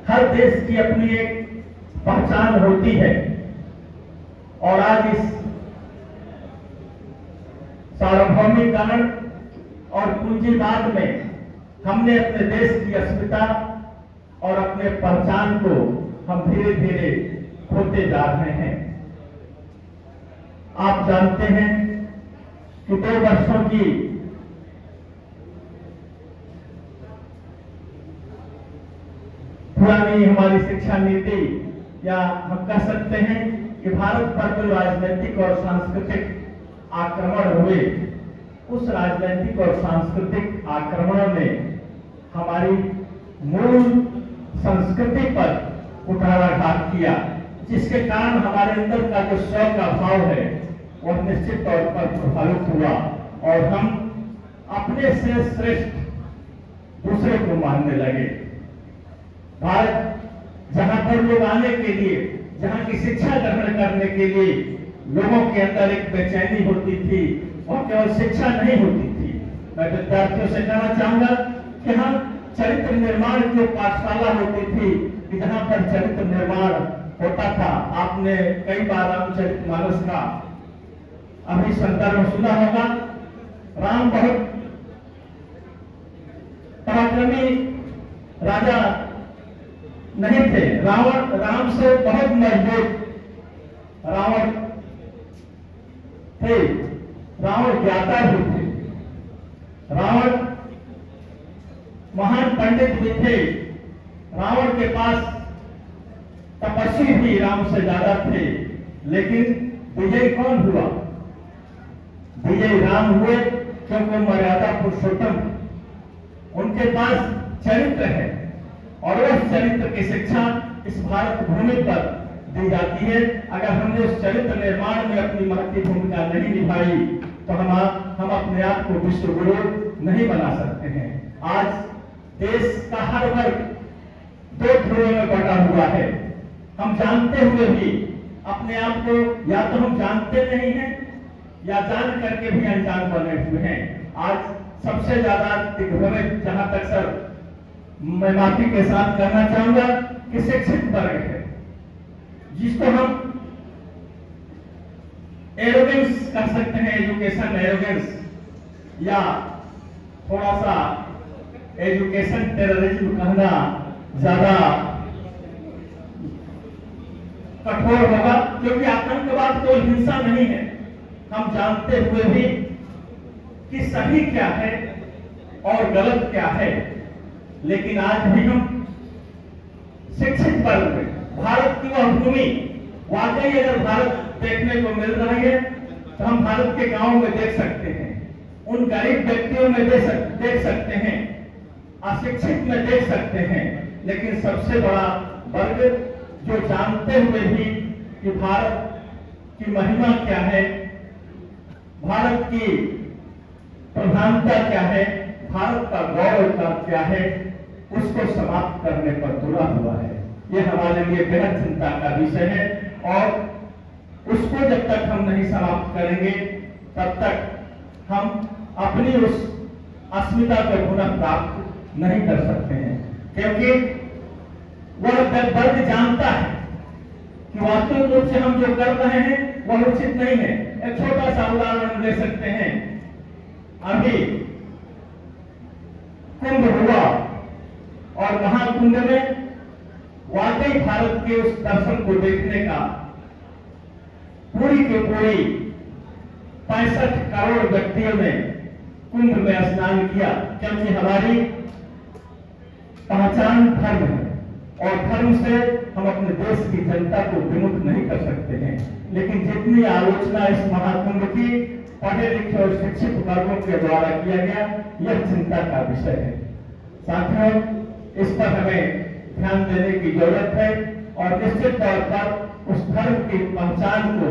हर देश की अपनी एक पहचान होती है और आज इस सार्वभौमिकरण और पूंजीवाद में हमने अपने देश की अस्मिता और अपने पहचान को हम धीरे धीरे खोते जा रहे हैं। आप जानते हैं कि 2 वर्षों की पुरानी हमारी शिक्षा नीति, या हम कह सकते हैं कि भारत पर जो राजनीतिक और सांस्कृतिक आक्रमण हुए, उस राजनीतिक और सांस्कृतिक आक्रमणों ने हमारी मूल संस्कृति पर कुठाराघात किया, जिसके कारण हमारे अंदर का जो स्व का भाव है वह निश्चित तौर पर प्रभावित हुआ और हम अपने से श्रेष्ठ दूसरे को मानने लगे। भारत जहां पर लोग आने के लिए, जहां की शिक्षा ग्रहण करने के लिए लोगों के अंदर एक बेचैनी होती थी, वह केवल शिक्षा नहीं होती थी। मैं विद्यार्थियों से कहना चाहूंगा कि हम चरित्र निर्माण की पाठशाला होती थी कि जहां पर चरित्र निर्माण होता था। आपने कई बार रामचरितमानस का अभी संदर्भ सुना होगा। राम बहुत पराक्रमी राजा नहीं थे, राम से बहुत मजबूत रावण थे, रावण ज्ञाता भी थे, रावण महान पंडित भी थे, रावण के पास तपस्वी भी राम से ज्यादा थे। लेकिन विजय कौन हुआ? विजय राम हुए, क्योंकि मर्यादा पुरुषोत्तम, उनके पास चरित्र है और उस चरित्र की शिक्षा इस भारत भूमि पर दी जाती है। अगर हमने उस चरित्र निर्माण में अपनी महत्वपूर्ण भूमिका नहीं निभाई तो हम अपने आप को विश्व गुरु नहीं बना सकते हैं। आज देश का हर वर्ग 2 ध्रुवों में बटा हुआ है। हम जानते हुए भी अपने आप को या तो हम जानते नहीं हैं या जान करके भी अनजान बने हुए हैं। आज सबसे ज्यादा दिग्भ्रमित, जहां तक सर मैं माफी के साथ कहना चाहूंगा कि शिक्षित वर्ग है, जिसको हम एरोगेंस कह सकते हैं, एजुकेशन एरोगेंस, या थोड़ा सा एजुकेशन टेररिज्म कहना ज्यादा कठोर होगा, क्योंकि आतंकवाद केवल हिंसा नहीं है। हम जानते हुए भी कि सही क्या है और गलत क्या है, लेकिन आज भी हम शिक्षित वर्ग में भारत की वह भूमि, वाकई अगर भारत देखने को मिल रही है तो हम भारत के गांवों में देख सकते हैं, उन गरीब व्यक्तियों में देख सकते हैं, अशिक्षित में देख सकते हैं। लेकिन सबसे बड़ा वर्ग जो जानते हुए भी कि भारत की महिमा क्या है, भारत की प्रधानता क्या है, भारत का गौरव क्या है, उसको समाप्त करने पर तुला हुआ है। यह हमारे लिए बेहद चिंता का विषय है और उसको जब तक हम नहीं समाप्त करेंगे तब तक हम अपनी उस अस्मिता को पुनः प्राप्त नहीं कर सकते हैं, क्योंकि वह वर्ग जानता है कि वास्तविक रूप से हम जो कर रहे हैं वह उचित नहीं है। एक छोटा सा उदाहरण ले सकते हैं। अभी कुंभ हुआ और महाकुंभ में वाकई भारत के उस दर्शन को देखने का पूरी के पूरी 65 करोड़ व्यक्तियों ने कुंभ में स्नान किया, क्योंकि हमारी पहचान धर्म है और धर्म से हम अपने देश की जनता को विमुख नहीं कर सकते हैं। लेकिन जितनी आलोचना इस महाकुंभ की पढ़े लिखे और शिक्षित वर्गों के द्वारा किया गया, यह चिंता का विषय है। साथियों, इस पर हमें ध्यान देने की जरूरत है और निश्चित तौर पर उस धर्म की पहचान को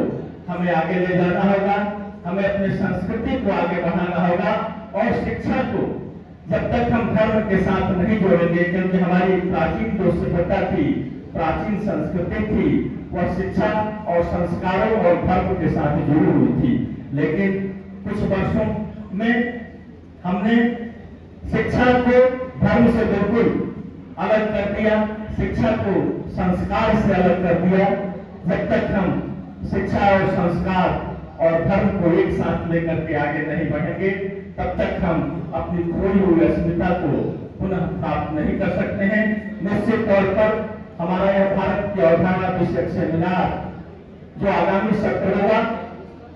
हमें आगे ले जाना होगा, हमें अपनी संस्कृति को आगे बढ़ाना होगा और शिक्षा को जब तक हम धर्म के साथ नहीं जोड़ेंगे, क्योंकि हमारी प्राचीन जो सभ्यता थी, प्राचीन संस्कृति थी, वह शिक्षा और संस्कारों और धर्म के साथ जुड़ी हुई थी। लेकिन कुछ वर्षों में हमने शिक्षा को धर्म से बिल्कुल अलग कर दिया, शिक्षा को संस्कार से अलग कर दिया। जब तक हम शिक्षा और संस्कार और धर्म को एक साथ लेकर के आगे नहीं बढ़ेंगे, तब तक हम अपनी खोई हुई अस्मिता को पुनः प्राप्त नहीं कर सकते हैं। निश्चित तौर पर हमारा यह भारत की अवधारणा विषयक सेमिनार जो आगामी सत्र होगा,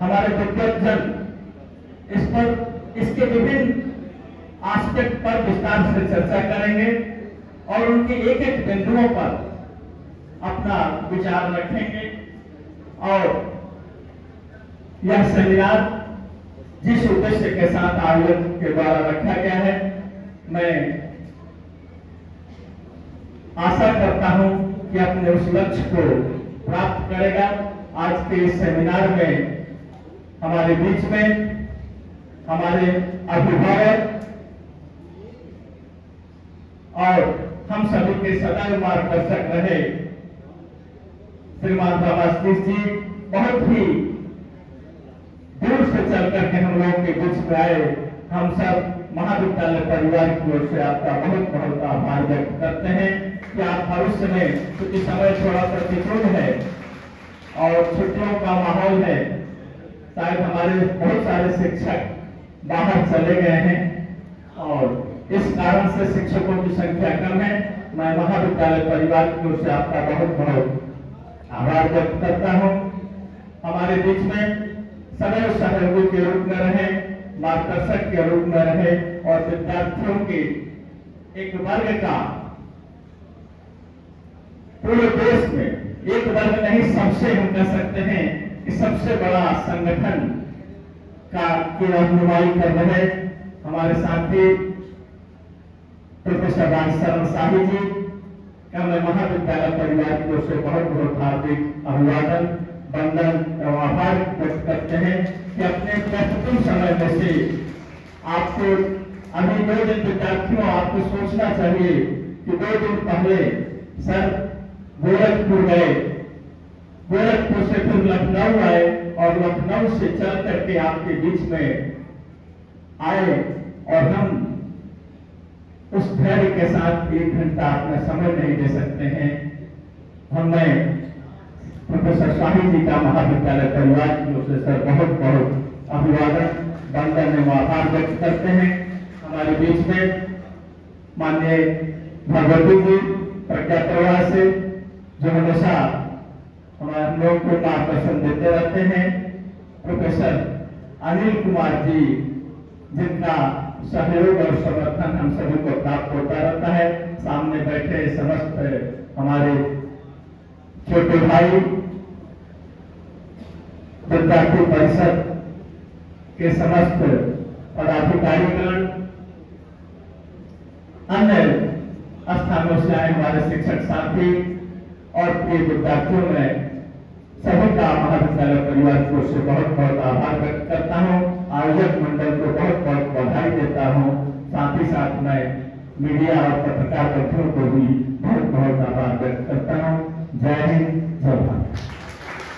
हमारे विद्वज्जन इस पर इसके विभिन्न एस्पेक्ट पर विस्तार से चर्चा करेंगे और उनके एक एक बिंदुओं पर अपना विचार रखेंगे। और यह सेमिनार जिस उद्देश्य के साथ आयोजन के द्वारा रखा गया है, मैं आशा करता हूं कि अपने उस लक्ष्य को प्राप्त करेगा। आज के इस सेमिनार में हमारे बीच में हमारे अभिभावक और हम सभी के सदैव मार्गदर्शक रहे श्रीमान रामाशीष जी बहुत ही दूर से चल करके हम लोगों के बीच में आए। हम सब महाविद्यालय परिवार की ओर से आपका बहुत बहुत आभार व्यक्त करते हैं कि आप भविष्य में, क्योंकि समय थोड़ा प्रतिकूल है और छुट्टियों का माहौल है, शायद हमारे बहुत सारे शिक्षक बाहर चले गए हैं और इस कारण से शिक्षकों की संख्या कम है। मैं महाविद्यालय परिवार की ओर से आपका बहुत बहुत आभार व्यक्त करता हूं। हमारे बीच में सदैव सहयोगी के रूप में रहे, मार्गदर्शक के रूप में रहे और विद्यार्थियों के एक वर्ग का पूरे देश में, एक वर्ग नहीं सबसे हम कह सकते हैं कि सबसे बड़ा संगठन का की रहनुमाई कर रहे हमारे साथी प्रोफेसर राजशरण शाही जी का मैं महाविद्यालय परिवार की ओर से बहुत बहुत हार्दिक अभिवादन, वंदन एवं आभार व्यक्त करते हैं कि अपने महत्वपूर्ण समय में से आपको अभी 2 दिन विद्यार्थियों आपको सोचना चाहिए कि 2 दिन पहले सर गोरखपुर गए, गोरखपुर से फिर लखनऊ आए और लखनऊ से चल करके आपके बीच में आए और हम उस धैर्य के साथ 1 घंटा अपना समय नहीं दे सकते हैं। हमें प्रोफेसर शाही जी का महाविद्यालय परिवार की ओर से सर बहुत बहुत अभिवादन, वंदन एवं आभार व्यक्त करते हैं। हमारे बीच में माननीय भगवती जी प्रज्ञा प्रवाह से जो हमेशा हमारे लोगों को मार्गदर्शन देते रहते हैं, प्रोफेसर अनिल कुमार जी जिनका सहयोग और समर्थन हम सभी को प्राप्त होता रहता है। सामने बैठे समस्त हमारे छोटे भाई विद्यार्थी परिषद के समस्त पदाधिकारीगण, अन्य स्थानों से आए हमारे शिक्षक साथी और प्रिय विद्यार्थियों में सभी का महाविद्यालय परिवार की ओर से बहुत बहुत आभार व्यक्त करता हूँ। आयोजक मंडल को बहुत बहुत बधाई देता हूँ। साथ ही साथ मैं मीडिया और पत्रकार बंधुओं को भी बहुत बहुत आभार व्यक्त करता हूँ। जय हिंद, जय भारत।